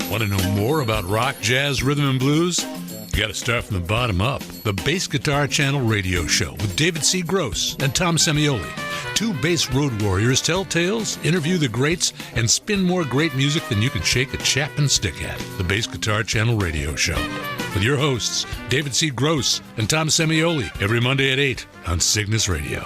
Want to know more about rock, jazz, rhythm, and blues? You got to start from the bottom up. The Bass Guitar Channel radio show with David C. Gross and Tom Semioli. Two bass road warriors tell tales, interview the greats, and spin more great music than you can shake a Chapman stick at. The Bass Guitar Channel radio show with your hosts, David C. Gross and Tom Semioli, every Monday at 8 on Cygnus Radio.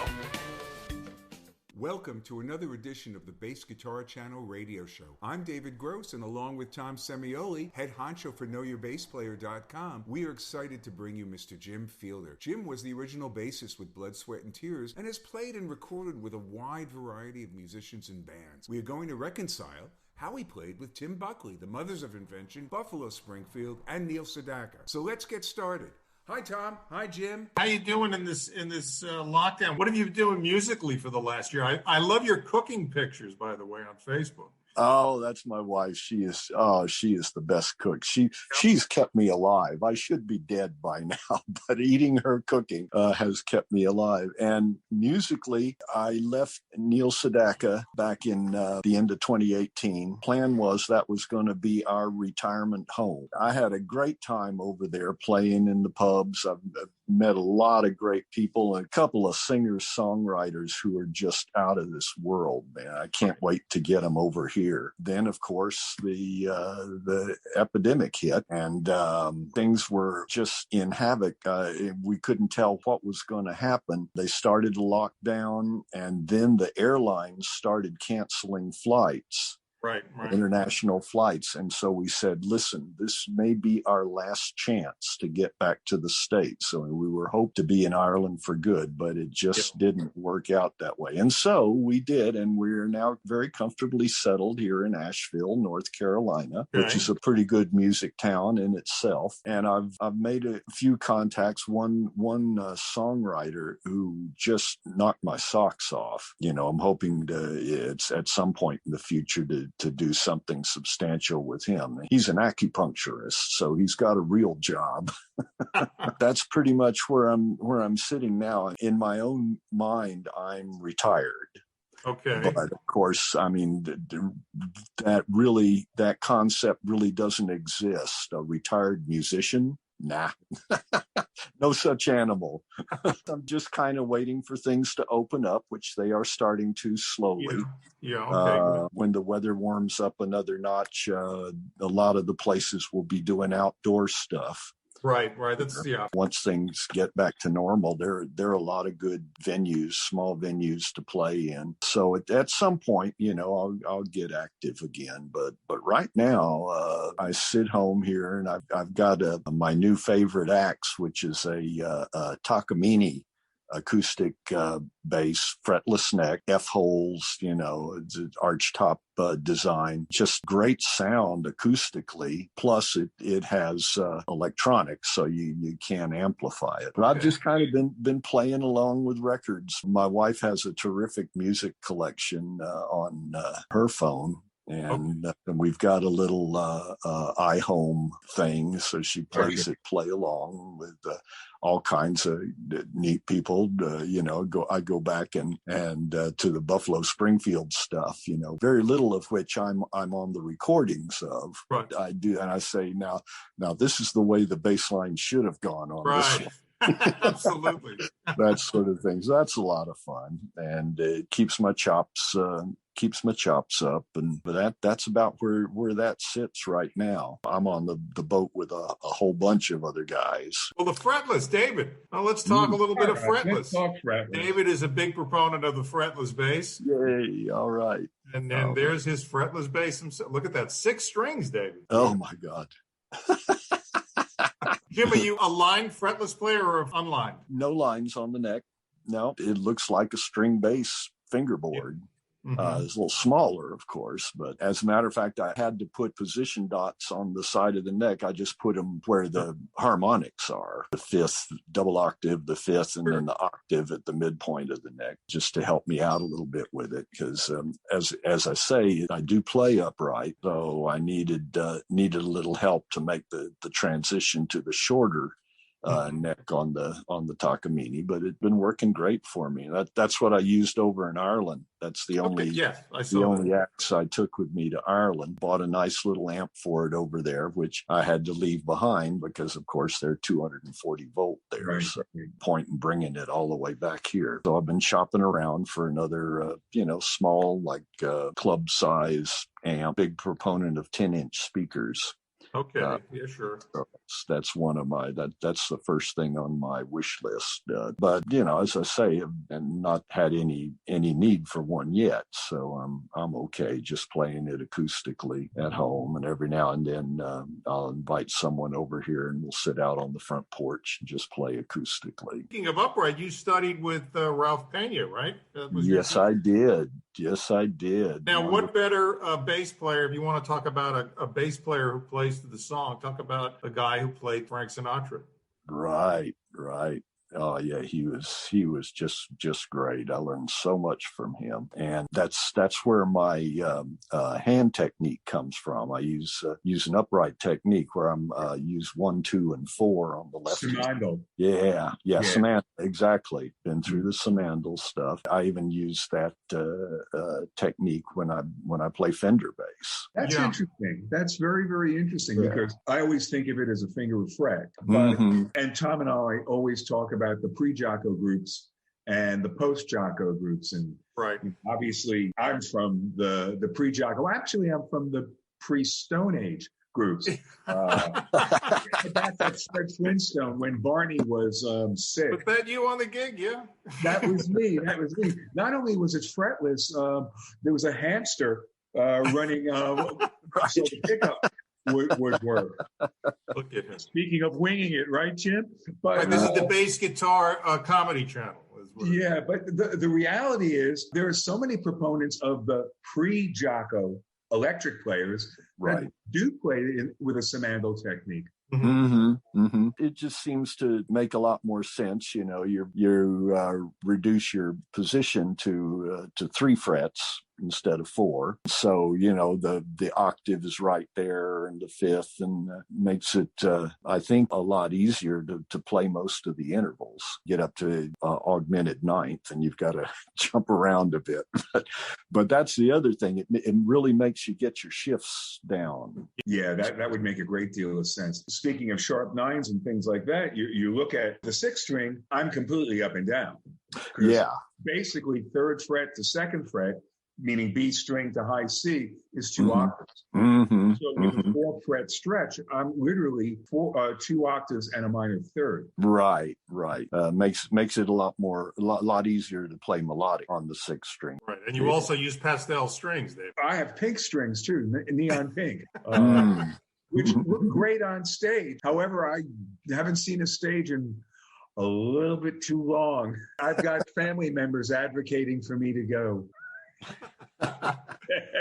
Welcome to another edition of the Bass Guitar Channel radio show. I'm David Gross, and along with Tom Semioli, head honcho for KnowYourBassPlayer.com, we are excited to bring you Mr. Jim Fielder. Jim was the original bassist with Blood, Sweat, and Tears, and has played and recorded with a wide variety of musicians and bands. We are going to reconcile how he played with Tim Buckley, the Mothers of Invention, Buffalo Springfield, and Neil Sedaka. So let's get started. Hi, Tom. Hi, Jim. How you doing in this lockdown? What have you been doing musically for the last year? I love your cooking pictures, by the way, on Facebook. Oh, that's my wife. She is the best cook. She's kept me alive. I should be dead by now, but eating her cooking has kept me alive. And musically, I left Neil Sedaka back in the end of 2018. Plan was that was going to be our retirement home. I had a great time over there playing in the pubs. I've met a lot of great people and a couple of singers, songwriters who are just out of this world, man. I can't wait to get them over here. Then, of course, the epidemic hit, and things were just in havoc. We couldn't tell what was going to happen. They started to lock down, and then the airlines started canceling flights. Right. International flights. And so we said, listen, this may be our last chance to get back to the States. So we were hoped to be in Ireland for good, but it just didn't work out that way. And so we did, and we're now very comfortably settled here in Asheville, North Carolina, which is a pretty good music town in itself. And I've made a few contacts. One songwriter who just knocked my socks off. You know, I'm hoping it's at some point in the future to do something substantial with him. He's an acupuncturist, so he's got a real job. That's pretty much where I'm sitting now. In my own mind, I'm retired. Okay. But of course, I mean, that concept really doesn't exist. A retired musician? Nah, no such animal. I'm just kind of waiting for things to open up, which they are starting to slowly. Yeah. Okay. When the weather warms up another notch, a lot of the places will be doing outdoor stuff. Right. That's Once things get back to normal, there are a lot of good venues, small venues to play in. So at some point, you know, I'll get active again. But right now, I sit home here, and I've got my new favorite axe, which is a Takamine acoustic bass, fretless neck, F-holes, you know, it's an arch top design, just great sound acoustically. Plus it has electronics, so you can amplify it. But I've just kind of been playing along with records. My wife has a terrific music collection on her phone. And we've got a little iHome thing, so she plays it, play along with all kinds of neat people. I go back and to the Buffalo Springfield stuff. You know, very little of which I'm on the recordings of. Right. I do, and I say now this is the way the bass line should have gone on this one. Absolutely. That sort of thing. So that's a lot of fun, and it keeps my chops up, but that's about where that sits right now. I'm on the boat with a whole bunch of other guys. Well, the fretless, David. Well, let's talk a little bit of fretless. Let's talk fretless. David is a big proponent of the fretless bass. Yay! All right. And then there's his fretless bass himself. Look at that, 6 strings, David. Oh my God. Jim, are you a lined fretless player or unlined? No lines on the neck. No, it looks like a string bass fingerboard. Yeah. Mm-hmm. It's a little smaller, of course, but as a matter of fact, I had to put position dots on the side of the neck. I just put them where the harmonics are, the 5th, double octave, the 5th, and then the octave at the midpoint of the neck, just to help me out a little bit with it. Because as I say, I do play upright, so I needed a little help to make the transition to the shorter neck on the Takamine, but it's been working great for me. That's what I used over in Ireland. That's the only axe I took with me to Ireland. Bought a nice little amp for it over there, which I had to leave behind because, of course, they're 240 volt there. Right. So point in bringing it all the way back here. So I've been shopping around for another, small, like club size amp. Big proponent of 10-inch speakers. Okay. Yeah, sure. That's one of that's the first thing on my wish list. But as I say, I've not had any need for one yet. So I'm okay just playing it acoustically at home. And every now and then I'll invite someone over here and we'll sit out on the front porch and just play acoustically. Speaking of upright, you studied with Ralph Pena, right? Yes, I did. Yes, I did. Now, what better bass player, if you want to talk about a bass player who plays to the song, talk about a guy who played Frank Sinatra. Right. Oh yeah, he was just great. I learned so much from him, and that's where my hand technique comes from. I use an upright technique where I'm use 1, 2, and 4 on the left. Simandl. Yeah, Simandl, exactly. Been through the Simandl stuff. I even use that technique when I play Fender bass. That's interesting. That's very, very interesting because I always think of it as a finger fret. But and Tom and I always talk about the pre-Jocko groups and the post-Jocko groups. And obviously I'm from the pre-Jocko. Actually, I'm from the pre-Stone Age groups. That's Fred Flintstone when Barney was sick. Was that you on the gig? Yeah. That was me. Not only was it fretless, there was a hamster running so the pickup would work. Look at him. Speaking of winging it, right, Jim? But this is the Bass Guitar Comedy Channel. Yeah, but the reality is there are so many proponents of the pre-Jocko electric players that do play with a Simandl technique. It just seems to make a lot more sense. You reduce your position to 3 frets instead of 4. So, the octave is right there and the 5th, and makes it, I think, a lot easier to play most of the intervals. Get up to augmented 9th and you've got to jump around a bit. But that's the other thing. It really makes you get your shifts down. Yeah, that would make a great deal of sense. Speaking of sharp 9s and things like that, you look at the 6th string, I'm completely up and down. Yeah. Basically, 3rd fret to 2nd fret, meaning B string to high C, is 2 octaves. So with a 4 fret stretch, I'm literally 2 octaves and a minor 3rd. Right. Makes it a lot easier to play melodic on the 6th string. Right, and you also use pastel strings, Dave. I have pink strings too, neon pink. Which look great on stage. However, I haven't seen a stage in a little bit too long. I've got family members advocating for me to go.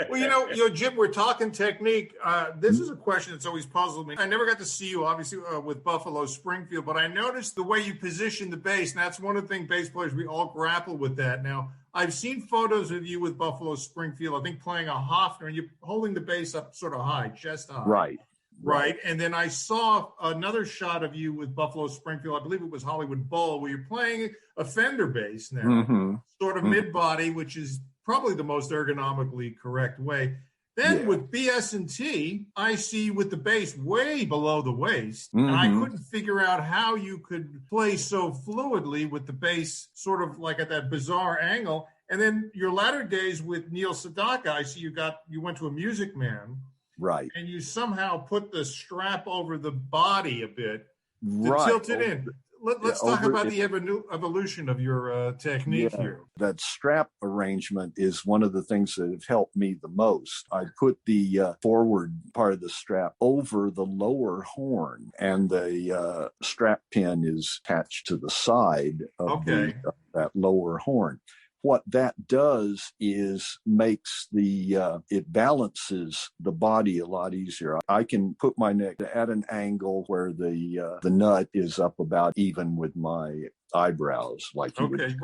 Well, Jim, we're talking technique. This is a question that's always puzzled me. I never got to see you, obviously, with Buffalo Springfield, but I noticed the way you position the bass, and that's one of the things bass players, we all grapple with that. Now, I've seen photos of you with Buffalo Springfield, I think playing a Hofner, and you're holding the bass up sort of high, chest high. Right. And then I saw another shot of you with Buffalo Springfield. I believe it was Hollywood Bowl, where you're playing a Fender bass now, sort of mid-body, which is probably the most ergonomically correct way. Then with BS&T, I see with the bass way below the waist, and I couldn't figure out how you could play so fluidly with the bass sort of like at that bizarre angle. And then your latter days with Neil Sedaka, I see you went to a Music Man. Right. And you somehow put the strap over the body a bit to tilt it in. Let's talk about the evolution of your technique here. That strap arrangement is one of the things that have helped me the most. I put the forward part of the strap over the lower horn, and the strap pin is attached to the side of that lower horn. What that does is makes it balances the body a lot easier. I can put my neck at an angle where the nut is up about even with my eyebrows, like you would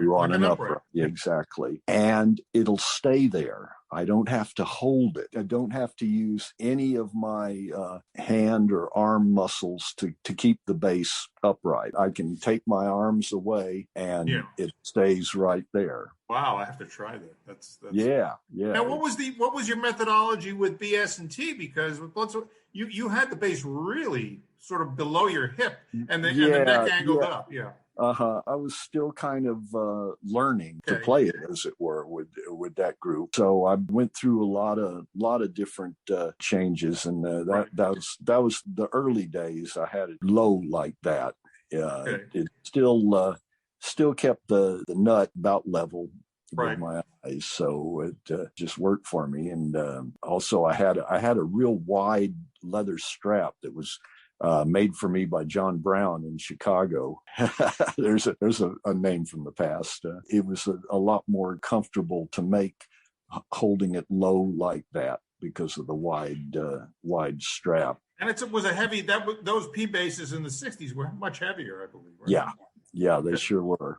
do on an upright. Yeah, exactly. And it'll stay there. I don't have to hold it. I don't have to use any of my hand or arm muscles to keep the bass upright. I can take my arms away and it stays right there. Wow, I have to try that. That's yeah. Now, what was your methodology with BS&T? Because you had the bass really sort of below your hip, and the neck angled up. Yeah. I was still kind of learning to play it, as it were, with that group. So I went through a lot of different changes, and that was the early days. I had it low like that. It still kept the nut about level with my eyes, so it just worked for me. And also, I had a real wide leather strap that was made for me by John Brown in Chicago. There's a name from the past. It was a lot more comfortable to make holding it low like that because of the wide strap. And it was a heavy. Those P basses in the '60s were much heavier, I believe. Right? Yeah, they sure were.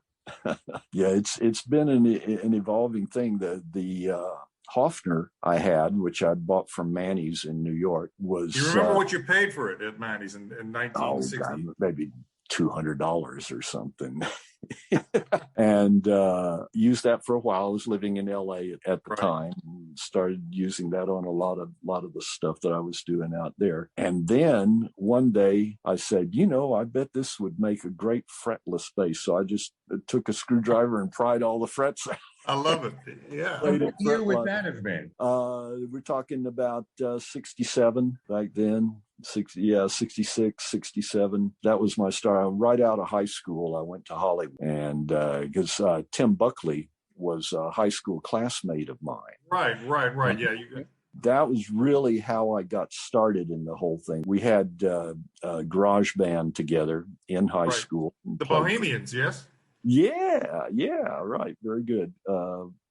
Yeah, it's been an evolving thing. The Hofner I had, which I bought from Manny's in New York, was. You remember what you paid for it at Manny's in 1960? Oh, God, maybe $200 or something. And used that for a while. I was living in LA at the time, and started using that on a lot of the stuff that I was doing out there. And then one day I said, I bet this would make a great fretless bass. So I just took a screwdriver and pried all the frets out. I love it. Yeah. What year would that have been? We're talking about 67 back then. 66, 67. That was my start. Right out of high school, I went to Hollywood, and because Tim Buckley was a high school classmate of mine. Right. Yeah, that was really how I got started in the whole thing. We had a garage band together in high school. The Bohemians, yes? Yeah, right. Very good.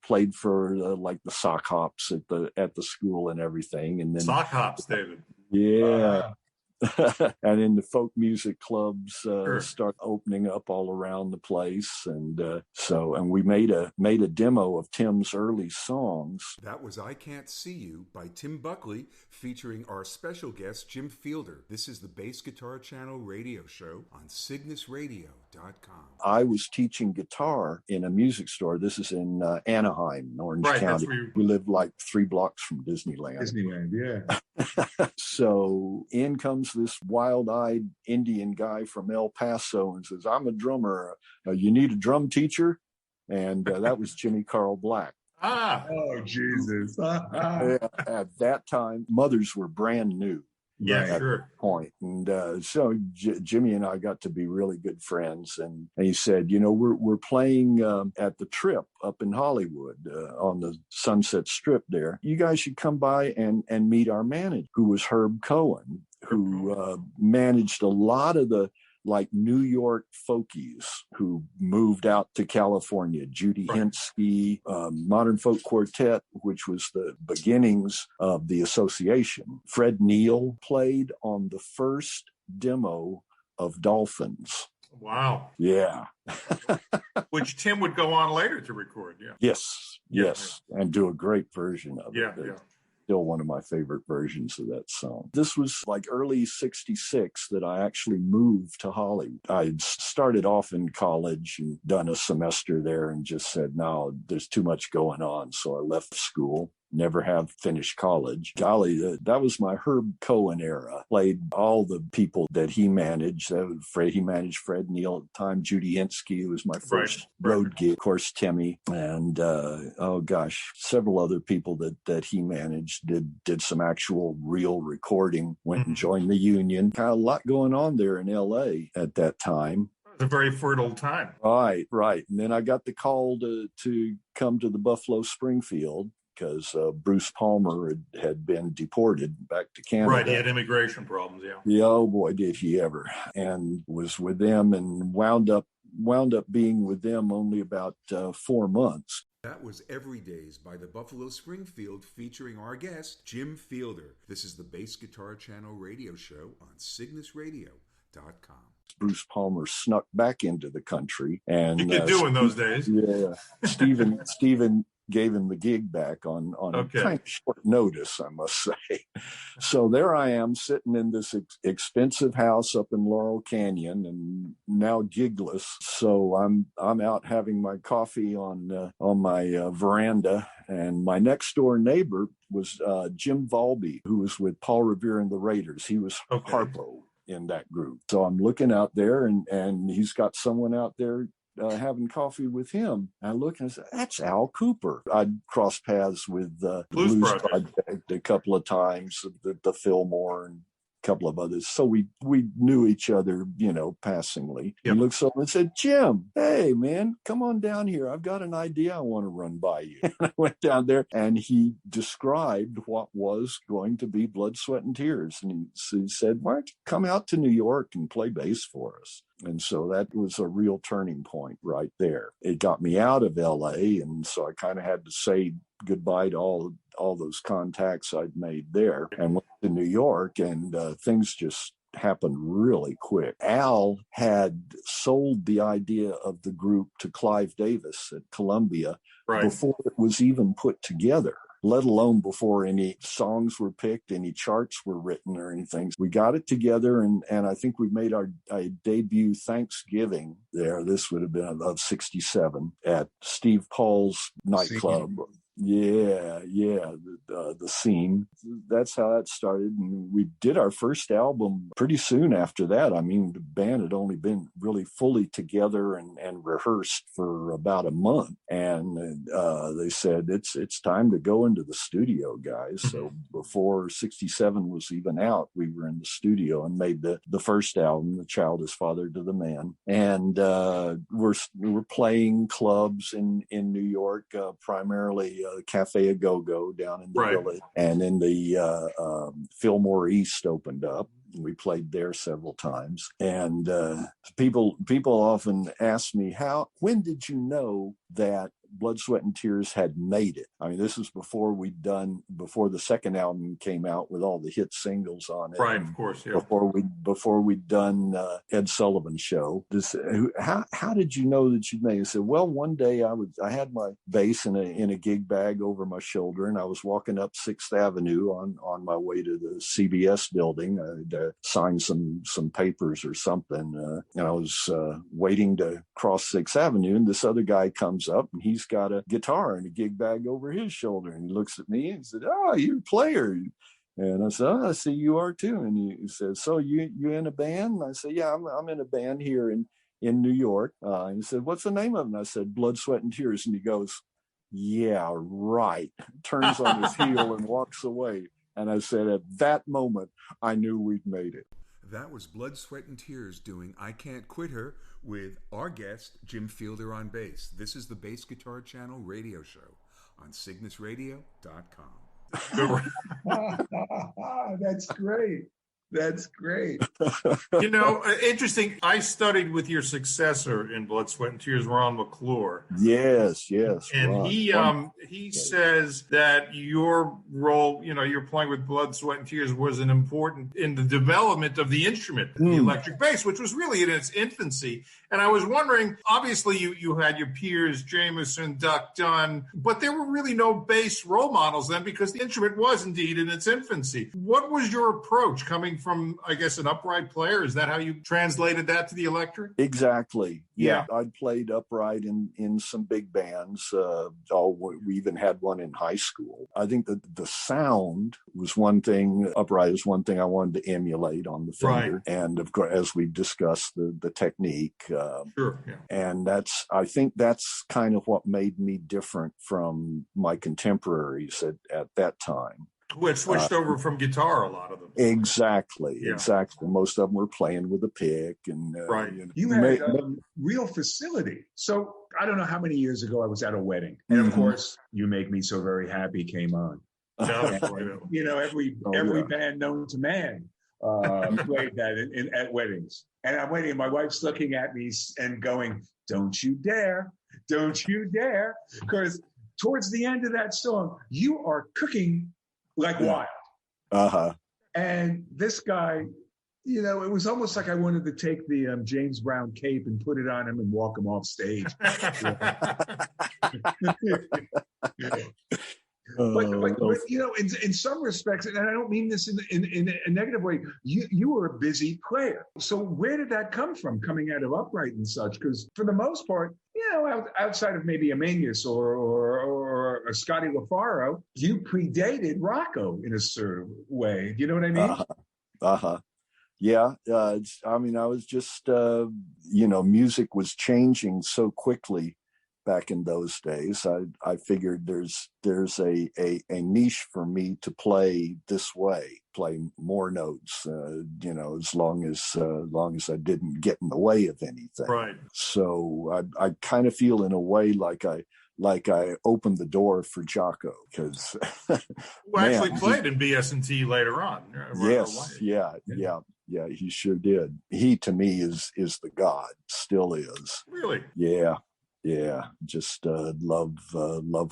Played for like the sock hops at the school and everything. And then sock hops, David. Yeah. And in the folk music clubs start opening up all around the place, and we made a demo of Tim's early songs. That was I Can't See You by Tim Buckley, featuring our special guest Jim Fielder. This is the Bass Guitar Channel radio show on CygnusRadio.com. I was teaching guitar in a music store. This is in Anaheim, Orange County. We lived like 3 blocks from Disneyland. Yeah. So in comes this wild-eyed Indian guy from El Paso and says, "I'm a drummer. You need a drum teacher?" And that was Jimmy Carl Black. Oh, Jesus. At that time, mothers were brand new. Yeah, at sure. that point. And so Jimmy and I got to be really good friends. And he said, we're playing at the Trip up in Hollywood on the Sunset Strip there. You guys should come by and meet our manager, who was Herb Cohen, who managed a lot of the New York folkies who moved out to California. Judy Henske, Modern Folk Quartet, which was the beginnings of the association. Fred Neil played on the first demo of Dolphins. Wow. Yeah. Which Tim would go on later to record. Yeah. Yes. And do a great version of it. Yeah. Still one of my favorite versions of that song. This was like early 66 that I actually moved to Hollywood. I started off in college and done a semester there and just said, no, there's too much going on. So I left school. Never have finished college. Golly, that was my Herb Cohen era. Played all the people that he managed. He managed Fred Neil at the time. Judy Henske, who was my first road gig. Of course, Timmy. And, several other people that he managed did some actual real recording. Went and joined the union. Kind of a lot going on there in L.A. at that time. It was a very fertile time. Right. And then I got the call to come to the Buffalo Springfield, because Bruce Palmer had been deported back to Canada. Right, he had immigration problems, yeah. Yeah, oh boy, did he ever. And was with them and wound up being with them only about 4 months. That was Every Days by the Buffalo Springfield, featuring our guest, Jim Fielder. This is the Bass Guitar Channel radio show on CygnusRadio.com. Bruce Palmer snuck back into the country, and you could do in those days. Yeah, Stephen gave him the gig back on kind of short notice, I must say. So there I am sitting in this expensive house up in Laurel Canyon and now gigless. So I'm out having my coffee on my veranda, and my next door neighbor was Jim Valby, who was with Paul Revere and the Raiders. He was Harpo in that group. So I'm looking out there, and he's got someone out there having coffee with him. I look and I said, that's Al Cooper. I'd crossed paths with the Blues Project a couple of times, the Fillmore and a couple of others. So we knew each other, passingly. Yep. He looked over and said, Jim, hey, man, come on down here. I've got an idea I want to run by you. And I went down there, and he described what was going to be Blood, Sweat, and Tears. And he said, why don't you come out to New York and play bass for us? And so that was a real turning point right there. It got me out of LA, and so I kind of had to say goodbye to all those contacts I'd made there, and went to New York, and things just happened really quick. Al had sold the idea of the group to Clive Davis at Columbia before it was even put together, let alone before any songs were picked, any charts were written or anything. We got it together, and I think we made our debut Thanksgiving there. This would have been of 67 at Steve Paul's nightclub. Yeah, the scene. That's how that started. And we did our first album pretty soon after that. I mean, the band had only been really fully together and rehearsed for about a month. And they said, it's time to go into the studio, guys. So before 67 was even out, we were in the studio and made the first album, The Child is Father to the Man. And we were playing clubs in New York, primarily Cafe A Go-Go down in the Village, and then the Fillmore East opened up. We played there several times, and people often ask me, when did you know that Blood, Sweat, and Tears had made it? I mean, this was before the second album came out with all the hit singles on it. Right, of course, yeah. Before we'd done Ed Sullivan's show. How did you know that you'd made it? I said, well, one day I had my bass in a gig bag over my shoulder, and I was walking up 6th Avenue on my way to the CBS building to sign some papers or something. And I was waiting to cross 6th Avenue, and this other guy comes up, and he's got a guitar and a gig bag over his shoulder, and he looks at me and said, "Oh, you're a player." And I said, "Oh, I see you are too." And he said, "So you in a band?" And I said, "Yeah, I'm in a band here in New York." And he said, "What's the name of it?" And I said, "Blood, Sweat, and Tears." And he goes, "Yeah, right." Turns on his heel and walks away. And I said, at that moment, I knew we'd made it. That was Blood, Sweat, and Tears doing I Can't Quit Her with our guest, Jim Fielder on bass. This is the Bass Guitar Channel radio show on CygnusRadio.com. That's great. That's great. Interesting. I studied with your successor in Blood, Sweat, and Tears, Ron McClure. Yes. And Ron. he says that your role, you're playing with Blood, Sweat, and Tears was an important in the development of the instrument, the electric bass, which was really in its infancy. And I was wondering, obviously you had your peers, Jameson, Duck Dunn, but there were really no bass role models then because the instrument was indeed in its infancy. What was your approach coming from, I guess, an upright player? Is that how you translated that to the electric? Exactly. Yeah. I'd played upright in some big bands. We even had one in high school. I think that the sound was one thing. Upright is one thing I wanted to emulate on the Fender. Right. And of course, as we discussed, the technique. Sure. Yeah. And I think that's kind of what made me different from my contemporaries at that time. Which switched over from guitar, a lot of them. Exactly. Most of them were playing with a pick. And you had real facility. So I don't know how many years ago I was at a wedding. And of course, You Make Me So Very Happy came on. And, every band known to man played that at weddings. And I'm waiting, and my wife's looking at me and going, "Don't you dare. Don't you dare." Because towards the end of that song, you are cooking like wild. Uh-huh. And this guy it was almost like I wanted to take the James Brown cape and put it on him and walk him off stage. But in some respects, and I don't mean this in a negative way, you were a busy player. So where did that come from, coming out of Upright and such? Because for the most part, outside of maybe a Manius or a Scotty LaFaro, you predated Rocco in a sort of way. Do you know what I mean? Yeah. I was just, music was changing so quickly back in those days. I figured there's a niche for me to play this way, play more notes, as long as I didn't get in the way of anything. Right. So I kind of feel in a way like I opened the door for Jocko, because actually played in BS&T later on. Yes, yeah, he sure did. He, to me, is the god, still is. Really? Yeah, just love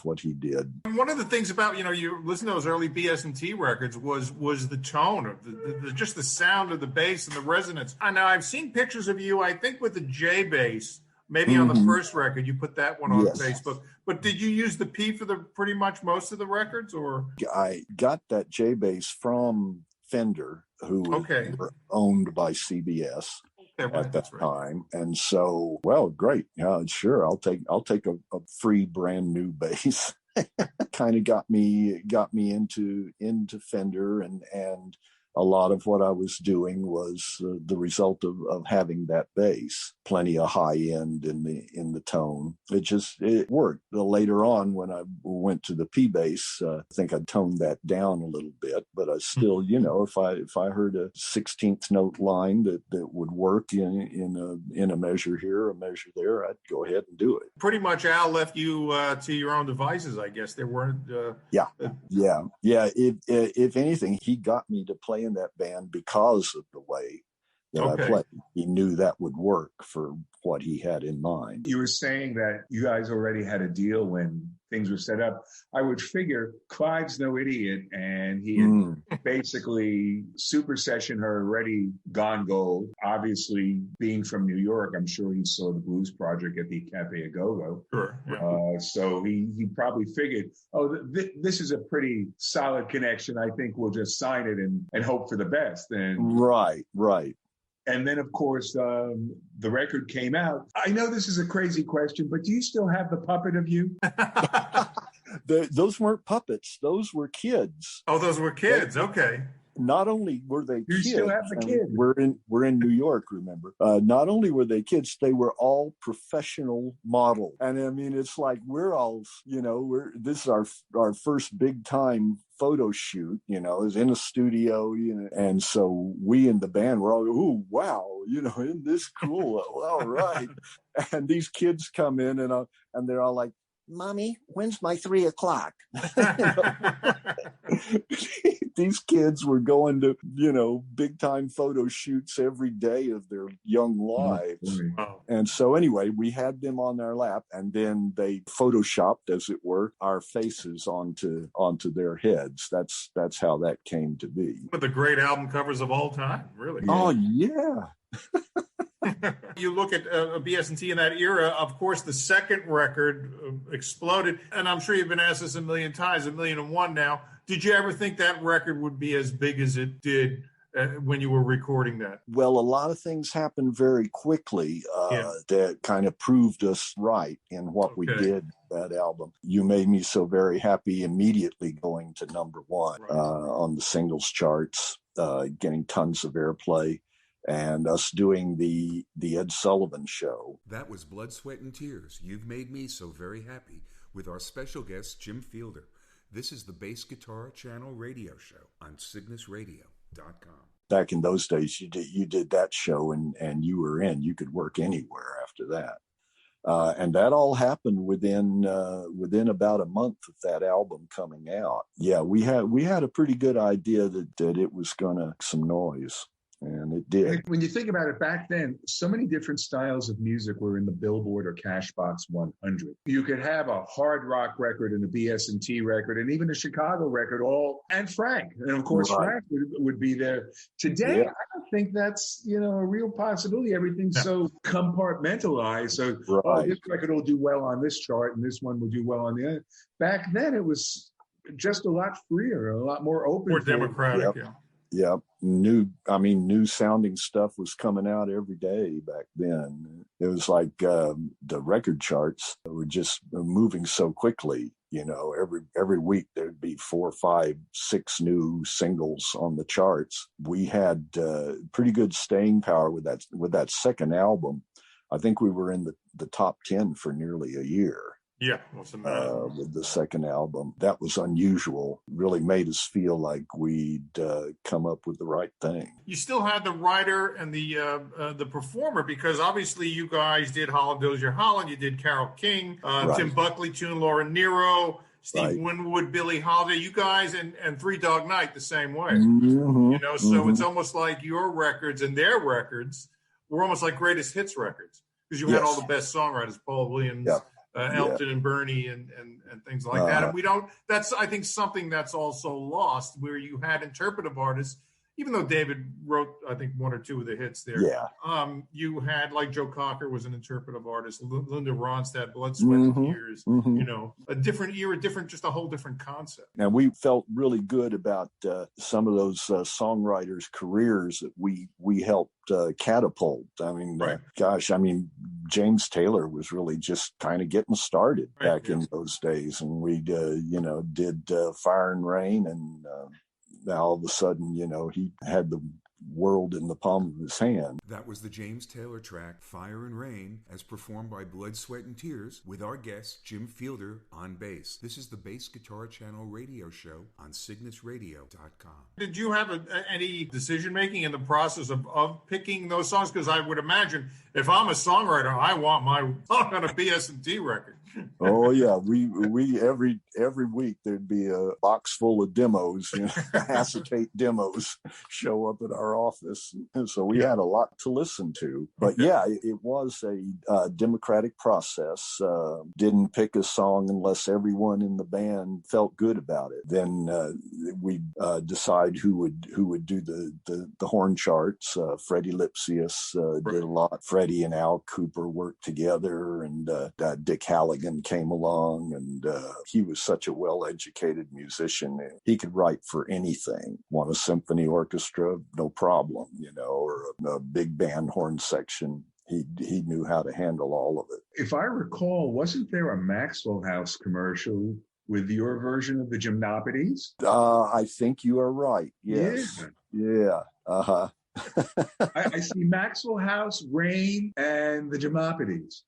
what he did. And one of the things about you listen to those early BS&T records was the tone of the just the sound of the bass and the resonance. And now I've seen pictures of you, I think, with the J bass. Maybe on the first record, you put that one on Facebook. But did you use the P for pretty much most of the records, or? I got that J bass from Fender, who were owned by CBS. At that time, and so, well, great, sure, I'll take a free brand new bass. Kind of got me into Fender, and a lot of what I was doing was the result of having that bass, plenty of high end in the tone. It worked. Later on, when I went to the P bass, I think I toned that down a little bit, but I still, if I heard a 16th note line that would work in a measure here, a measure there, I'd go ahead and do it. Pretty much, Al left you to your own devices, I guess. There weren't. Yeah. If anything, he got me to play in that band because of the way that I played. He knew that would work for what he had in mind. You were saying that you guys already had a deal when things were set up. I would figure Clive's no idiot, and he had basically Super Session her already gone gold. Obviously, being from New York, I'm sure he saw the Blues Project at the Cafe Go-Go. Sure. So he probably figured, this is a pretty solid connection. I think we'll just sign it and hope for the best. And right. And then, of course, the record came out. I know this is a crazy question, but do you still have the puppet of you? Those weren't puppets. Those were kids. Oh, those were kids. Okay. Not only were they kids, still have the kids. We're in New York, remember? Not only were they kids, they were all professional models. And I mean, it's like we're all, this is our first big time photo shoot, is in a studio, and so we in the band were all, ooh, wow, isn't this cool? All right. And these kids come in and they're all like, Mommy, when's my 3 o'clock? These kids were going to, big time photo shoots every day of their young lives. Wow. And so anyway, we had them on their lap, and then they photoshopped, as it were, our faces onto their heads. That's how that came to be. One of the great album covers of all time, really. Oh, yeah. You look at BS&T in that era, of course, the second record exploded. And I'm sure you've been asked this a million times, 1,000,001 now. Did you ever think that record would be as big as it did when you were recording that? Well, a lot of things happened very quickly that kind of proved us right in what we did that album. You Made Me So Very Happy immediately going to number one on the singles charts, getting tons of airplay. And us doing the Ed Sullivan Show. That was Blood, Sweat, and Tears. You've Made Me So Very Happy with our special guest, Jim Fielder. This is the Bass Guitar Channel radio show on CygnusRadio.com. Back in those days, you did that show and you were in. You could work anywhere after that. And that all happened within about a month of that album coming out. Yeah, we had a pretty good idea that it was gonna make some noise. And it did. When you think about it, back then, so many different styles of music were in the Billboard or Cashbox 100. You could have a hard rock record and a BS&T record and even a Chicago record, and Frank. And of course, Frank would be there. Today, I don't think that's, a real possibility. Everything's so compartmentalized. So, this record will do well on this chart and this one will do well on the other. Back then, it was just a lot freer, a lot more open. More democratic, Yep. New sounding stuff was coming out every day back then. It was like the record charts were just moving so quickly. Every week there'd be 4, 5, 6 new singles on the charts. We had pretty good staying power with that second album. I think we were in the top 10 for nearly a year. Yeah, what's the matter? With the second album. That was unusual. Really made us feel like we'd come up with the right thing. You still had the writer and the performer, because obviously you guys did Holland Dozier Holland, you did Carole King, Tim Buckley tuned Laura Nyro, Steve Winwood, Billie Holiday, you guys, and Three Dog Night the same way. Mm-hmm. So it's almost like your records and their records were almost like greatest hits records, because you had all the best songwriters, Paul Williams, Elton and Bernie and things like that. And that's, I think, something that's also lost, where you had interpretive artists, even though David wrote, I think, 1 or 2 of the hits there. Yeah. You had, like, Joe Cocker was an interpretive artist, Linda Ronstadt, Blood, Sweat, and Tears, a different era, just a whole different concept. And we felt really good about some of those songwriters' careers that we helped catapult. James Taylor was really just kind of getting started back in those days. And we, did Fire and Rain, and now all of a sudden, he had the world in the palm of his hand. That was the James Taylor track, Fire and Rain, as performed by Blood, Sweat, and Tears, with our guest, Jim Fielder, on bass. This is the Bass Guitar Channel radio show on CygnusRadio.com. Did you have any decision-making in the process of picking those songs? Because I would imagine, if I'm a songwriter, I want my song on a BS&T record. Oh yeah, we every week there'd be a box full of demos, acetate demos, show up at our office, and so we had a lot to listen to. But it was a democratic process. Didn't pick a song unless everyone in the band felt good about it. Then we decide who would do the horn charts. Freddie Lipsius did a lot. Freddie and Al Cooper worked together, and Dick Halligan came along, and he was such a well-educated musician. He could write for anything. Want a symphony orchestra? No problem, or a big band horn section. He knew how to handle all of it. If I recall, wasn't there a Maxwell House commercial with your version of the Gymnopedies? I think you are right. Yes. Yeah. Uh-huh. I see Maxwell House, Rain, and the Gymnopedies.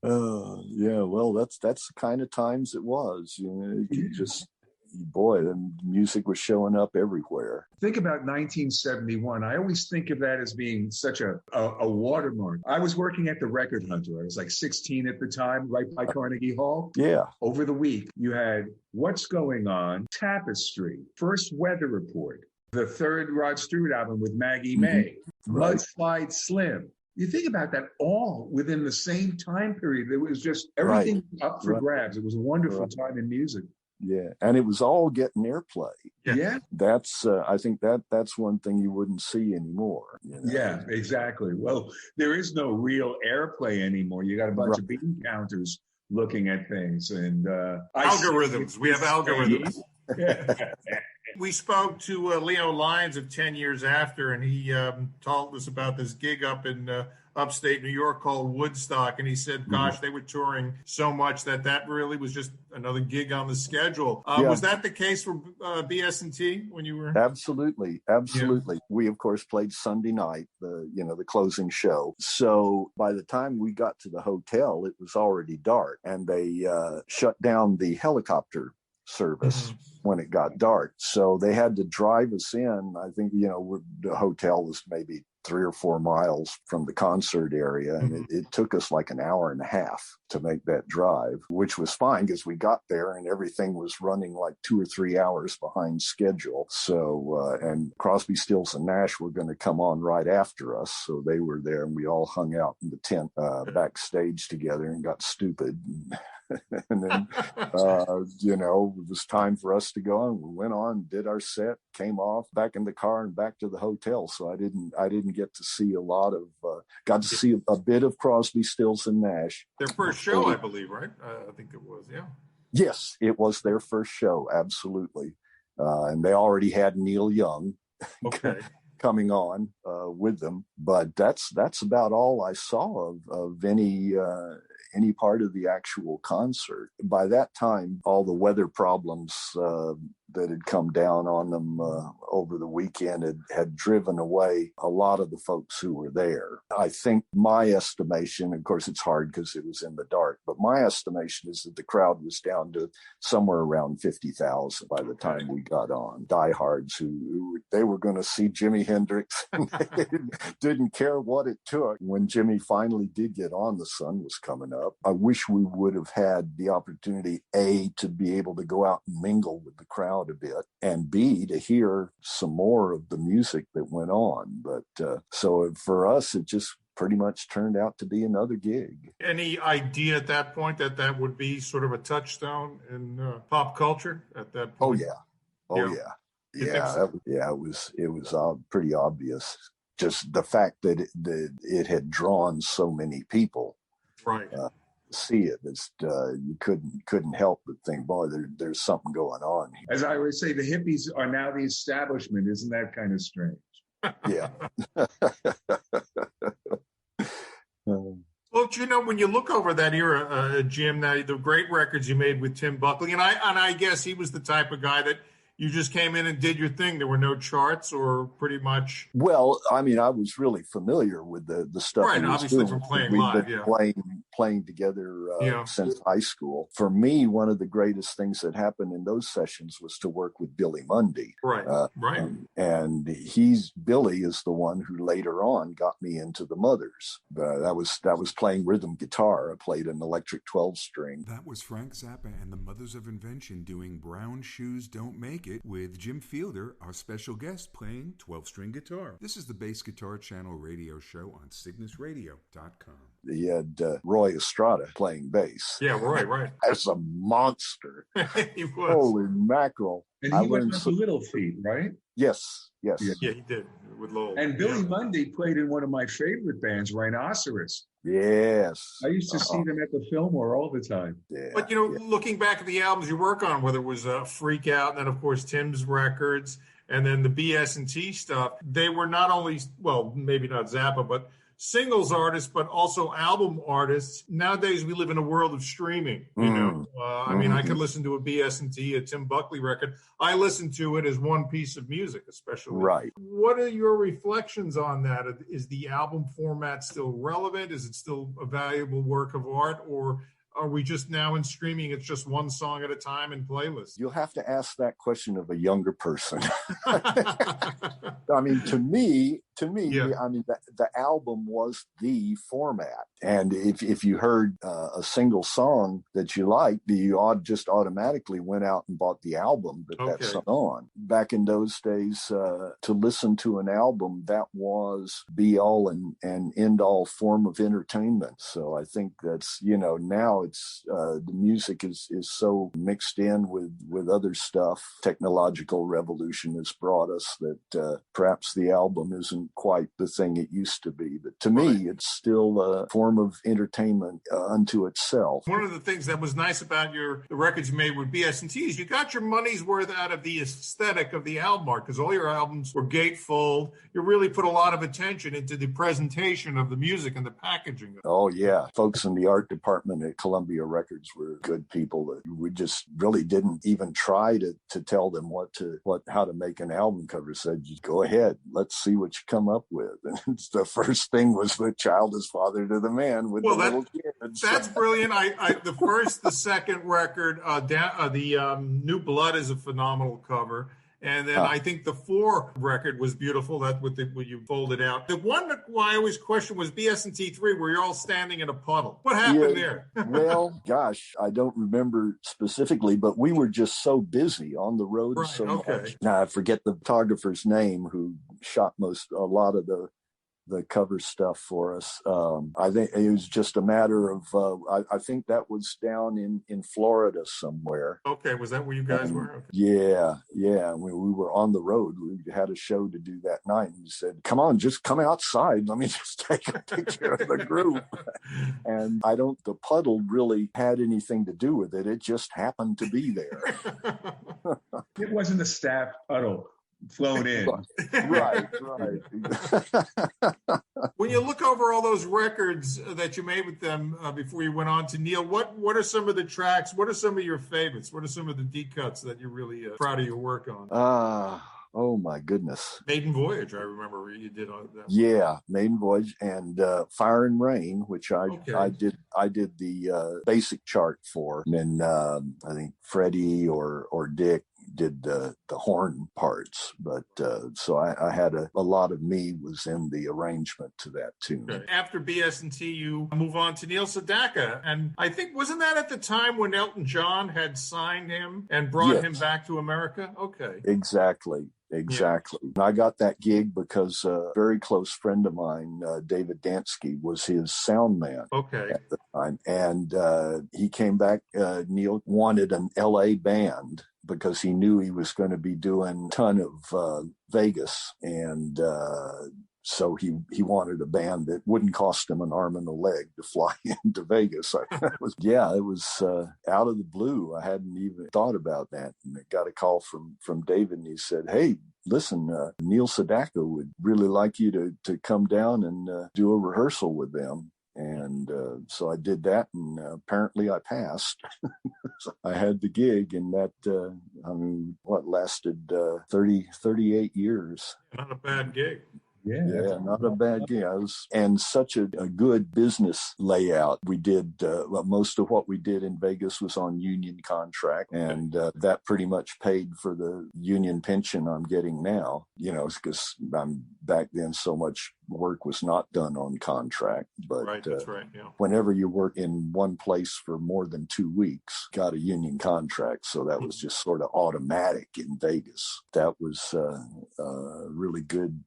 Well, that's the kind of times it was. You just, boy, the music was showing up everywhere. Think about 1971. I always think of that as being such a watermark. I was working at the Record Hunter. I was like 16 at the time, right by Carnegie Hall. Yeah. Over the week, you had What's Going On, Tapestry, First Weather Report, the third Rod Stewart album with Maggie May, Mudslide Slim. You think about that all within the same time period. It was just everything up for grabs. It was a wonderful time in music. Yeah, and it was all getting airplay. Yeah. That's I think that's one thing you wouldn't see anymore. Yeah, exactly. Well, there is no real airplay anymore. You got a bunch of bean counters looking at things, and algorithms. We have algorithms. We spoke to Leo Lyons of 10 Years After, and he told us about this gig up in upstate New York called Woodstock. And he said, gosh, they were touring so much that really was just another gig on the schedule. Was that the case for BS&T when you were? Absolutely. Yeah. We, of course, played Sunday night, the closing show. So by the time we got to the hotel, it was already dark, and they shut down the helicopter service when it got dark. So they had to drive us in. I think, the hotel was maybe 3 or 4 miles from the concert area. And it took us like an hour and a half to make that drive, which was fine because we got there and everything was running like 2 or 3 hours behind schedule. So, and Crosby, Stills and Nash were going to come on right after us. So they were there and we all hung out in the tent backstage together and got stupid. And then, it was time for us to go on. We went on, did our set, came off, back in the car and back to the hotel. So I didn't get to see got to see a bit of Crosby, Stills and Nash. Their first show, I believe, right? I think it was, yeah. Yes, it was their first show, absolutely. And they already had Neil Young coming on with them. But that's about all I saw of any part of the actual concert. By that time, all the weather problems that had come down on them over the weekend had driven away a lot of the folks who were there. I think my estimation, of course it's hard because it was in the dark, but my estimation is that the crowd was down to somewhere around 50,000 by the time we got on. Diehards who they were going to see Jimi Hendrix and they didn't care what it took. When Jimmy finally did get on, the sun was coming up. I wish we would have had the opportunity, A, to be able to go out and mingle with the crowd a bit, and B, to hear some more of the music that went on. But so for us, it just pretty much turned out to be another gig. Any idea at that point that would be sort of a touchstone in pop culture at that point? It was pretty obvious. Just the fact that it had drawn so many people. Right. See it. You couldn't help but think, boy, there's something going on here. As I always say, the hippies are now the establishment. Isn't that kind of strange? Yeah. Well, when you look over that era, Jim, the great records you made with Tim Buckley, and I guess he was the type of guy that you just came in and did your thing. There were no charts or pretty much. Well, I mean, I was really familiar with the stuff. Right, obviously from playing live. We've been playing together since high school. For me, one of the greatest things that happened in those sessions was to work with Billy Mundy. Right, right. And Billy is the one who later on got me into the Mothers. That was playing rhythm guitar. I played an electric 12-string. That was Frank Zappa and the Mothers of Invention doing Brown Shoes Don't Make It with Jim Fielder, our special guest, playing 12-string guitar. This is the Bass Guitar Channel radio show on CygnusRadio.com. He had Roy Estrada playing bass. Yeah, right. As a monster. He was. Holy mackerel. And he went with Little Feat, right? Yes. Yeah, he did with Lowell. And Billy Mundy played in one of my favorite bands, Rhinoceros. Yes. I used to see them at the Fillmore all the time. Yeah, but, looking back at the albums you work on, whether it was Freak Out, and then, of course, Tim's records, and then the BS&T stuff, they were not only, well, maybe not Zappa, but singles artists, but also album artists. Nowadays, we live in a world of streaming. I mean, I could listen to a BS&T, a Tim Buckley record. I listen to it as one piece of music, especially. Right. What are your reflections on that? Is the album format still relevant? Is it still a valuable work of art, or are we just now in streaming? It's just one song at a time in playlists. You'll have to ask that question of a younger person. I mean, to me, yeah. I mean, the album was the format. And if you heard a single song that you liked, you just automatically went out and bought the album that song on. Back in those days, to listen to an album, that was be all and end all form of entertainment. So I think that's, now it's the music is so mixed in with other stuff. Technological revolution has brought us that perhaps the album isn't quite the thing it used to be. But to me, it's still a form of entertainment unto itself. One of the things that was nice about the records you made with BS&T is you got your money's worth out of the aesthetic of the album art, because all your albums were gatefold. You really put a lot of attention into the presentation of the music and the packaging. Oh, yeah. Folks in the art department at Columbia Records were good people. We just really didn't even try to tell them how to make an album cover. Said, just go ahead. Let's see what you come up with. And the first thing was The Child is Father to the Man with the little kids. That's brilliant. The first, the second record, the New Blood is a phenomenal cover. And then I think the 4 record was beautiful. That's what you folded out. The one that I always questioned was BS&T 3, where you're all standing in a puddle. What happened there? Well, gosh, I don't remember specifically, but we were just so busy on the road much. Now, I forget the photographer's name who shot a lot of the cover stuff for us. I think it was just a matter of, I think that was down in Florida somewhere. Okay. Was that where you guys were? Okay. Yeah. We were on the road. We had a show to do that night. And he said, come on, just come outside. Let me just take a picture of the group. And the puddle really had anything to do with it. It just happened to be there. It wasn't a staff puddle flown in. Right. When you look over all those records that you made with them before you went on to Neil, what are some of the tracks? What are some of your favorites? What are some of the deep cuts that you're really proud of your work on? Oh my goodness. Maiden Voyage, I remember you did on that. Yeah, Maiden Voyage and Fire and Rain, which I did the basic chart for. And then I think Freddie or Dick did the horn parts, but so I had a lot of me was in the arrangement to that tune. Okay. After BS&T, you move on to Neil Sedaka, and I think wasn't that at the time when Elton John had signed him and brought him back to America? Okay, exactly. Yeah. I got that gig because a very close friend of mine, David Dansky, was his sound man at the time. And he came back. Neil wanted an LA band because he knew he was going to be doing a ton of Vegas. And so he wanted a band that wouldn't cost him an arm and a leg to fly into Vegas. It was out of the blue. I hadn't even thought about that. And I got a call from David, and he said, "Hey, listen, Neil Sedaka would really like you to come down and do a rehearsal with them." And so I did that, and apparently I passed. So I had the gig, and that, lasted 38 years. Not a bad gig. Yeah, not a bad gig. And such a good business layout. We did, most of what we did in Vegas was on union contract, and that pretty much paid for the union pension I'm getting now, because back then so much work was not done on contract. But that's right, yeah. Whenever you work in one place for more than 2 weeks, got a union contract. So that was just sort of automatic in Vegas. That was a really good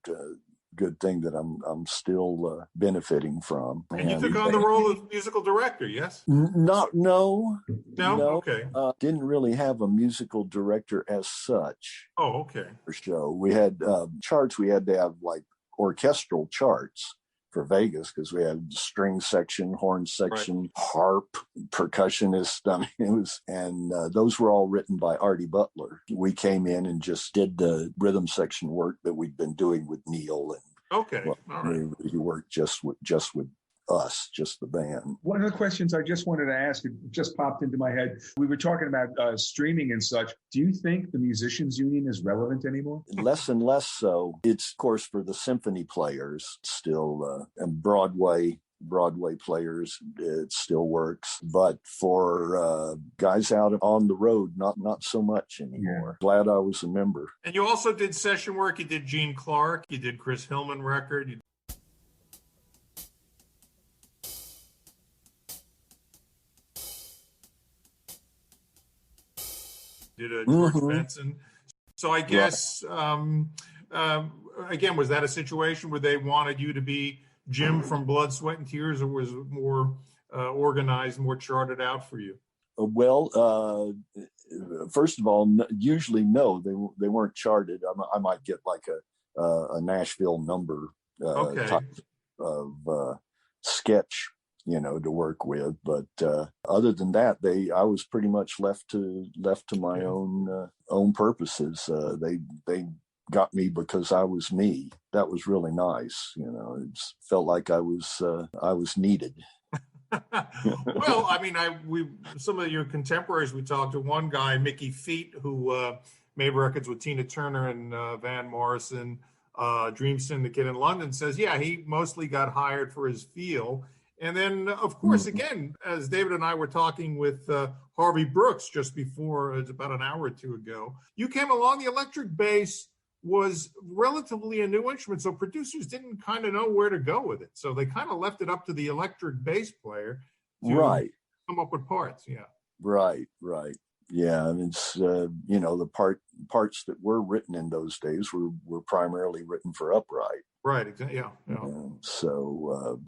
thing that I'm still benefiting from. And you took on the role of musical director, yes? No. Okay. Didn't really have a musical director as such. Oh, okay. For show, we had charts. We had to have like orchestral charts for Vegas because we had string section, horn section, harp, percussionist. Those were all written by Artie Butler. We came in and just did the rhythm section work that we'd been doing with Neil. And all right. He worked just with us, just the band. One of the questions I just wanted to ask, it just popped into my head. We were talking about streaming and such. Do you think the musicians union is relevant anymore? Less and less so. It's, of course, for the symphony players still, and Broadway players, it still works. But for guys out on the road, not so much anymore. Yeah. Glad I was a member. And you also did session work. You did Gene Clark. You did Chris Hillman record. Did a George Benson. So I guess, again, was that a situation where they wanted you to be Jim from Blood, Sweat, and Tears, or was it more organized, more charted out for you? Well, first of all, usually no, they weren't charted. I might get like a Nashville number type of sketch, to work with. But other than that, I was pretty much left to my own purposes. They got me because I was me. That was really nice. It felt like I was needed. Well, I mean, some of your contemporaries, we talked to one guy, Mickey Feet, who made records with Tina Turner and Van Morrison, Dream Syndicate in London, says, he mostly got hired for his feel. And then, of course, again, as David and I were talking with Harvey Brooks just before, it's about an hour or two ago, you came along, the electric bass was relatively a new instrument, so producers didn't kind of know where to go with it. So they kind of left it up to the electric bass player to come up with parts. Yeah. Right. Yeah, and it's the parts that were written in those days were primarily written for upright. Right. Exactly. Yeah. So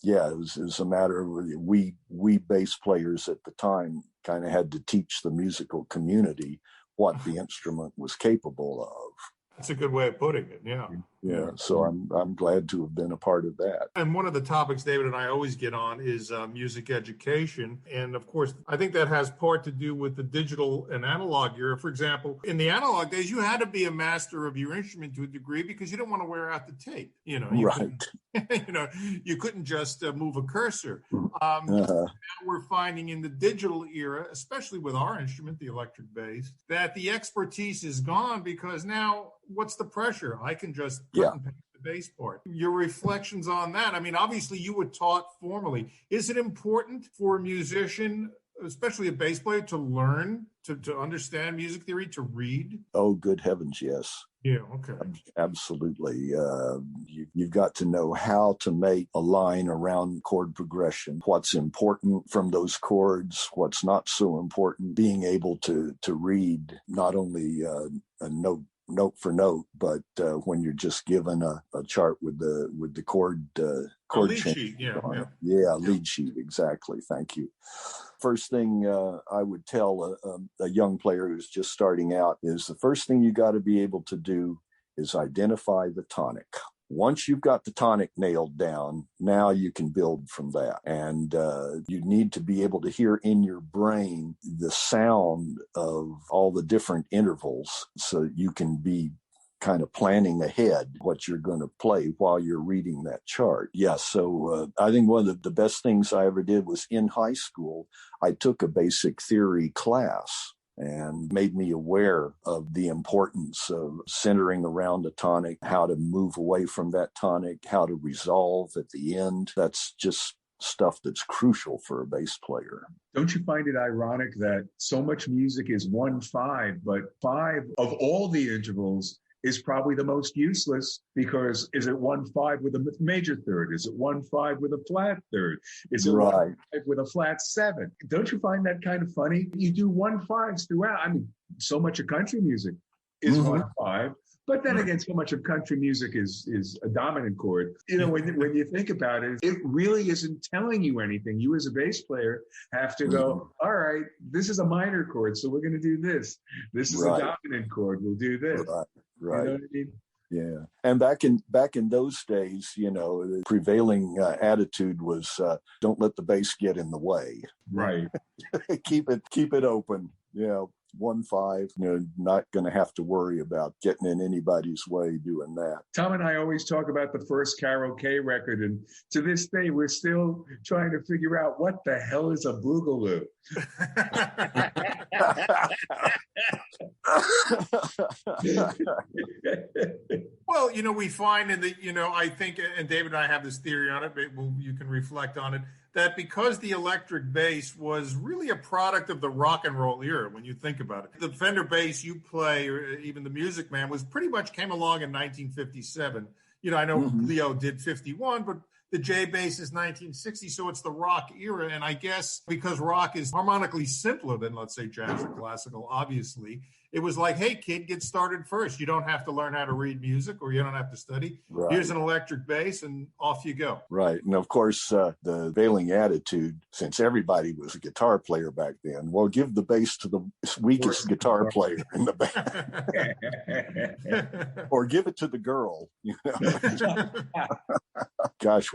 it was a matter of we bass players at the time kind of had to teach the musical community what the instrument was capable of. That's a good way of putting it. Yeah. Yeah. So I'm glad to have been a part of that. And one of the topics David and I always get on is music education. And of course, I think that has part to do with the digital and analog era. For example, in the analog days, you had to be a master of your instrument to a degree because you didn't want to wear out the tape. You couldn't just move a cursor. Now we're finding in the digital era, especially with our instrument, the electric bass, that the expertise is gone because now what's the pressure? I can just cut and paste the bass part. Your reflections on that. I mean, obviously you were taught formally. Is it important for a musician, especially a bass player, to learn, to understand music theory, to read? Oh, good heavens, yes. Yeah, okay. Absolutely. You've got to know how to make a line around chord progression, what's important from those chords, what's not so important, being able to read not only a note for note, but when you're just given a chart with the chord lead sheet, lead sheet, exactly. Thank you. First thing I would tell a young player who's just starting out is the first thing you got to be able to do is identify the tonic. Once you've got the tonic nailed down, now you can build from that. And you need to be able to hear in your brain the sound of all the different intervals so you can be kind of planning ahead what you're going to play while you're reading that chart. Yeah, so I think one of the best things I ever did was in high school, I took a basic theory class and made me aware of the importance of centering around a tonic, how to move away from that tonic, how to resolve at the end. That's just stuff that's crucial for a bass player. Don't you find it ironic that so much music is 1/5, but 5 of all the intervals is probably the most useless because is it 1/5 with a major third? Is it 1/5 with a flat third? Is it 1/5 with a flat 7? Don't you find that kind of funny? You do 1/5s throughout. I mean, so much of country music is 1/5. But then again, so much of country music is a dominant chord. You know, when you think about it, it really isn't telling you anything. You as a bass player have to go, all right, this is a minor chord, so we're going to do this. This is a dominant chord, we'll do this. Right. You know what I mean? Yeah. And back in those days, the prevailing attitude was don't let the bass get in the way. Right. keep it open. 1/5, not going to have to worry about getting in anybody's way doing that. Tom and I always talk about the first karaoke record, and to this day, we're still trying to figure out what the hell is a boogaloo. Well, we find in the, I think, and David and I have this theory on it, but you can reflect on it, that because the electric bass was really a product of the rock and roll era, when you think about it. The Fender bass you play, or even the Music Man, was pretty much came along in 1957. I know Leo did 51, but the J bass is 1960, so it's the rock era. And I guess because rock is harmonically simpler than, let's say, jazz or classical, obviously, it was like, hey, kid, get started first. You don't have to learn how to read music, or you don't have to study. Right. Here's an electric bass, and off you go. Right. And of course, the prevailing attitude, since everybody was a guitar player back then, well, give the bass to the weakest guitar player in the band. Or give it to the girl. Gosh,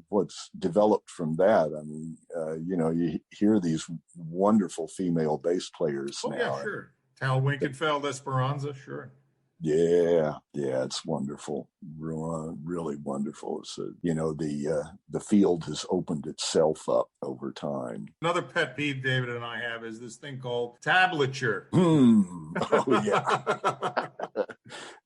what's developed from that? I mean, you hear these wonderful female bass players now. Yeah, sure. Tal Winkenfeld, Esperanza, sure. Yeah, it's wonderful, really wonderful. It's the field has opened itself up over time. Another pet peeve David and I have is this thing called tablature. Oh yeah,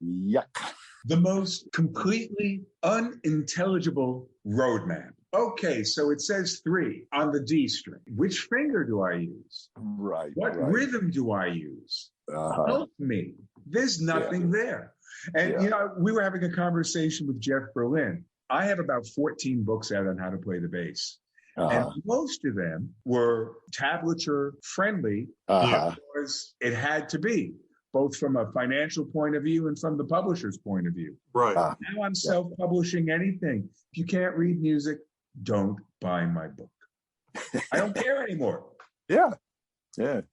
yuck. The most completely unintelligible roadmap Okay, so it says 3 on the D string. Which finger do I use? Right. What right. rhythm do I use? Uh-huh. Help me. There's nothing there. And, you know, we were having a conversation with Jeff Berlin. I have about 14 books out on how to play the bass. And most of them were tablature friendly because it had to be, both from a financial point of view and from the publisher's point of view. Right. Now I'm self-publishing anything. If you can't read music, don't buy my book. I don't care anymore. Yeah.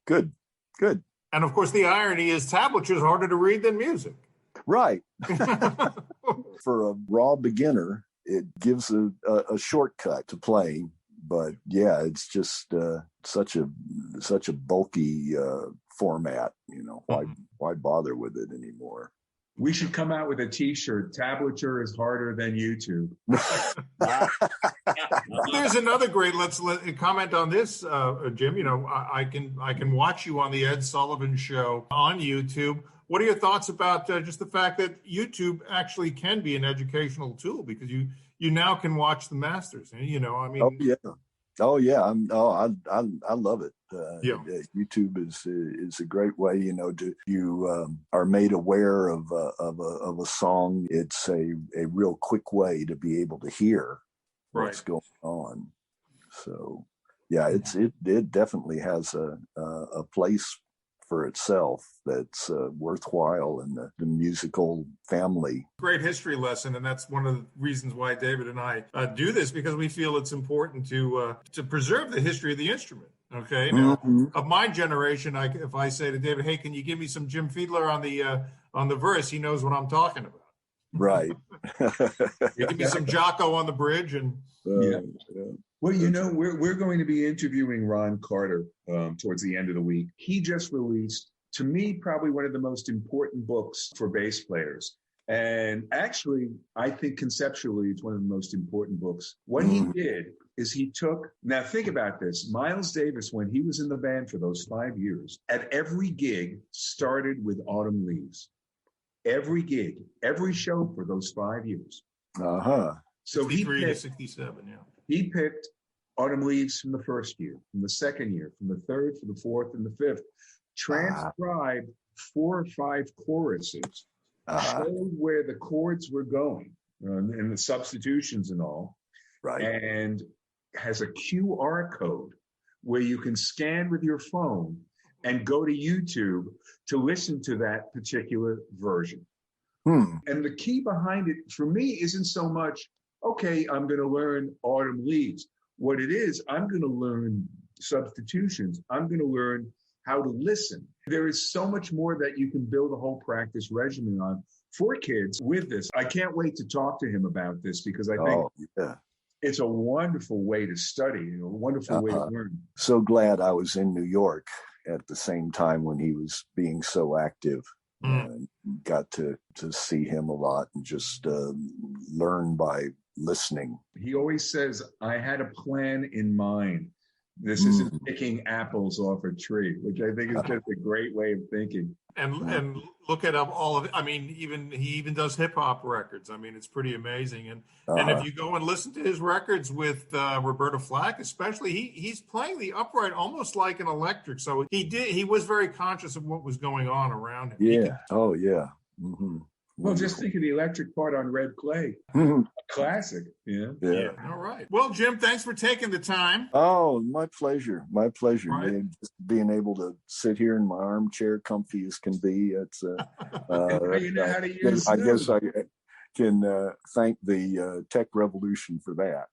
Good. And of course, the irony is tablature is harder to read than music. Right. For a raw beginner, it gives a shortcut to playing. But yeah, it's just such a bulky format. You know, why bother with it anymore? We should come out with a T-shirt. Tablature is harder than YouTube. There's another great. Let's comment on this, Jim. You know, I can watch you on the Ed Sullivan Show on YouTube. What are your thoughts about just the fact that YouTube actually can be an educational tool, because you now can watch the masters? You know, I mean. Oh yeah. I love it. YouTube is a great way. You know, you are made aware of a song. It's a real quick way to be able to hear what's going on. So yeah, it definitely has a place for itself that's worthwhile in the musical family. Great history lesson, and that's one of the reasons why David and I do this, because we feel it's important to preserve the history of the instrument. Okay, now of my generation, if I say to David, "Hey, can you give me some Jim Fiedler on the verse?" He knows what I'm talking about. Right. You give me some Jocko on the bridge, and Well, you know, we're going to be interviewing Ron Carter towards the end of the week. He just released, to me, probably one of the most important books for bass players. And actually, I think conceptually, it's one of the most important books. What he did is now think about this. Miles Davis, when he was in the band for those 5 years, at every gig started with Autumn Leaves. Every gig, every show for those 5 years. So 63 to 67, He picked Autumn Leaves from the first year, from the second year, from the third, from the fourth, and the fifth. Transcribed 4 or 5 choruses, showed where the chords were going, and the substitutions and all. Right. And has a QR code where you can scan with your phone and go to YouTube to listen to that particular version. And the key behind it, for me, isn't so much, okay, I'm going to learn Autumn Leaves. What it is, I'm going to learn substitutions. I'm going to learn how to listen. There is so much more that you can build a whole practice regimen on for kids with this. I can't wait to talk to him about this, because I think it's a wonderful way to study, a wonderful way to learn. So glad I was in New York at the same time when he was being so active. Got to see him a lot and just learn by listening. He always says, I had a plan in mind. This isn't picking apples off a tree, which I think is just a great way of thinking. And look at all of it. I mean, he even does hip hop records. I mean, it's pretty amazing. And if you go and listen to his records with Roberta Flack, especially, he's playing the upright almost like an electric. So he was very conscious of what was going on around him. Yeah. Well, just think of the electric part on Red Clay. Classic. Yeah. All right. Well, Jim, thanks for taking the time. Oh, my pleasure. Right. Just being able to sit here in my armchair, comfy as can be. It's you know how to use I guess I can thank the tech revolution for that.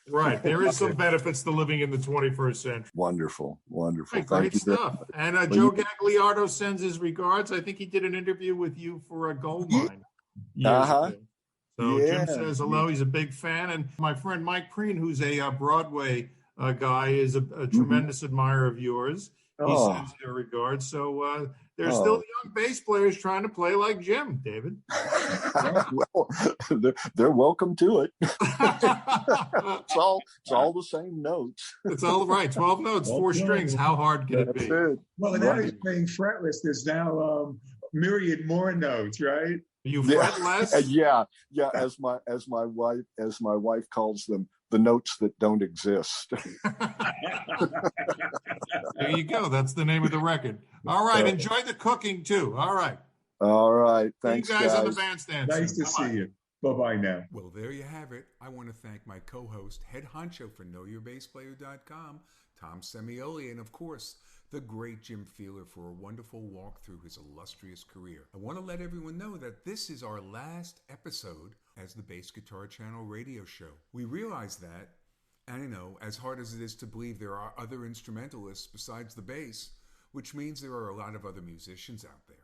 Right. There is some benefits to living in the 21st century. Wonderful. Hey, great stuff. And Joe Gagliardo sends his regards. I think he did an interview with you for a Gold Mine years ago. So Jim says hello. He's a big fan. And my friend Mike Preen, who's a Broadway guy, is a tremendous admirer of yours. He sends their regards. So there's still young bass players trying to play like Jim, David. Well, they're welcome to it. It's all the same notes. It's all right. 12 notes, 4 strings. How hard can it be? Well, and now he's playing fretless. There's now myriad more notes, right? You fret less? Yeah. As my wife calls them, the notes that don't exist. There you go. That's the name of the record. All right. Enjoy the cooking too. All right. All right. Thanks, See you guys on the bandstand. Nice to Bye-bye. see you. Bye-bye now. Well, there you have it. I want to thank my co-host, head honcho for knowyourbassplayer.com, Tom Semioli, and of course, the great Jim Fielder for a wonderful walk through his illustrious career. I want to let everyone know that this is our last episode as the Bass Guitar Channel radio show. We realize that, and I know, as hard as it is to believe, there are other instrumentalists besides the bass, which means there are a lot of other musicians out there.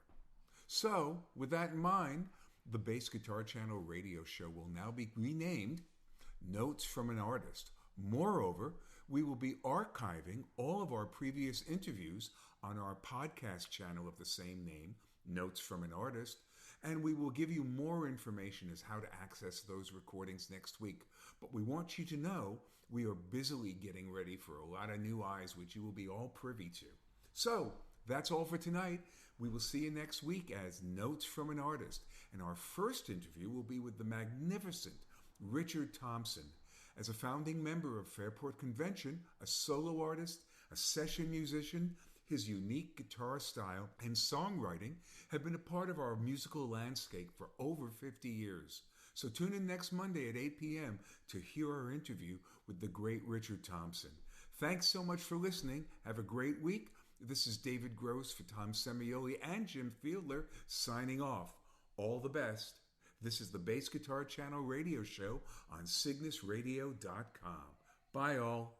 So, with that in mind, the Bass Guitar Channel radio show will now be renamed Notes from an Artist. Moreover, we will be archiving all of our previous interviews on our podcast channel of the same name, Notes from an Artist, and we will give you more information as how to access those recordings next week. But we want you to know we are busily getting ready for a lot of new eyes, which you will be all privy to. So, that's all for tonight. We will see you next week as Notes from an Artist. And our first interview will be with the magnificent Richard Thompson. As a founding member of Fairport Convention, a solo artist, a session musician, his unique guitar style and songwriting have been a part of our musical landscape for over 50 years. So tune in next Monday at 8 p.m. to hear our interview with the great Richard Thompson. Thanks so much for listening. Have a great week. This is David Gross for Tom Semioli and Jim Fielder signing off. All the best. This is the Bass Guitar Channel radio show on CygnusRadio.com. Bye all.